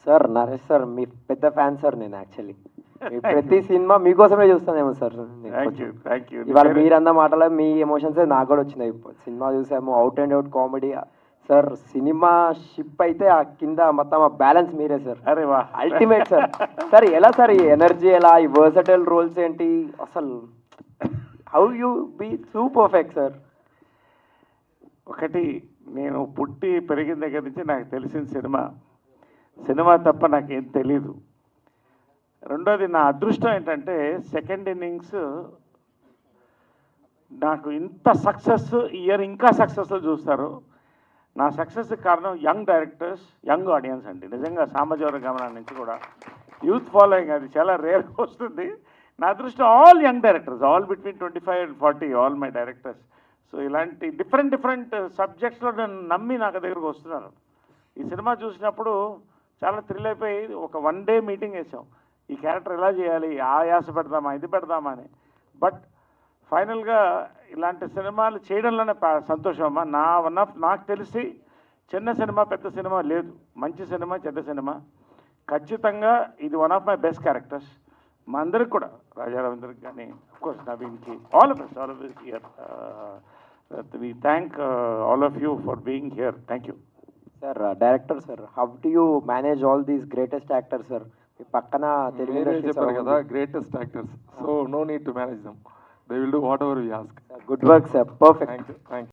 Sir Naresh sir మీ పెద్ద fan sir నేను actually మీ ప్రతి సినిమా మీకోసమే చూస్తానేమో సార్ నేను థ్యాంక్ కొంచెం. You thank you. ఇవాళ మీరన్న మాటలో మీ ఎమోషన్స్ నాకు కూడా వచ్చినాయి. సినిమా చూసాము, out and out comedy sir. Cinema ship అయితే ఆ కింద మొత్తం ఆ బ్యాలెన్స్ మీరే సార్. అరే వా, అల్టిమేట్ సార్. సార్ ఎలా సార్ ఈ ఎనర్జీ, ఎలా ఈ వర్సటైల్ రోల్స్ ఏంటి అసలు, how you be so perfect sir? ఒకటి, నేను పుట్టి పెరిగిన దగ్గర నుంచి నాకు తెలిసిన సినిమా తప్ప నాకేం తెలీదు. రెండోది, నా అదృష్టం ఏంటంటే సెకండ్ ఇన్నింగ్స్ నాకు ఇంత సక్సెస్, ఇయర్ ఇంకా సక్సెస్లో చూస్తారు. నా సక్సెస్ కారణం యంగ్ డైరెక్టర్స్, యంగ్ ఆడియన్స్ అండి. నిజంగా సామాజిక గమనం నుంచి కూడా యూత్ ఫాలోయింగ్ అది చాలా రేర్గా వస్తుంది. నా అదృష్టం all young directors, all between 25 and 40, all my directors. So ఇలాంటి డిఫరెంట్ సబ్జెక్ట్స్లో నన్ను నమ్మి నాకు దగ్గరకు వస్తున్నారు. ఈ సినిమా చూసినప్పుడు చాలా థ్రిల్ అయిపోయి ఒక 1 day మీటింగ్ వేసాం. ఈ క్యారెక్టర్ ఎలా చేయాలి, ఆ యాస పెడదామా, ఇది పెడదామా అని. బట్ ఫైనల్గా ఇలాంటి సినిమాలు చేయడంలోనే సంతోషం అమ్మా. నాకు తెలిసి చిన్న సినిమా పెద్ద సినిమా లేదు, మంచి సినిమా చెడ్డ సినిమా. ఖచ్చితంగా ఇది one of my best characters. మా అందరికి కూడా, రాజా రవీంద్రకి కానీ, అఫ్కోర్స్ నవీన్కి, all of us here. We thank all of you for being here. Thank you sir. Director sir, how do you manage all these greatest actors sir? మీ పక్కన Telugu industry చెప్పారు కదా, greatest actors. So no need to manage them, they will do whatever we ask. Good work sir, perfect. Thank you.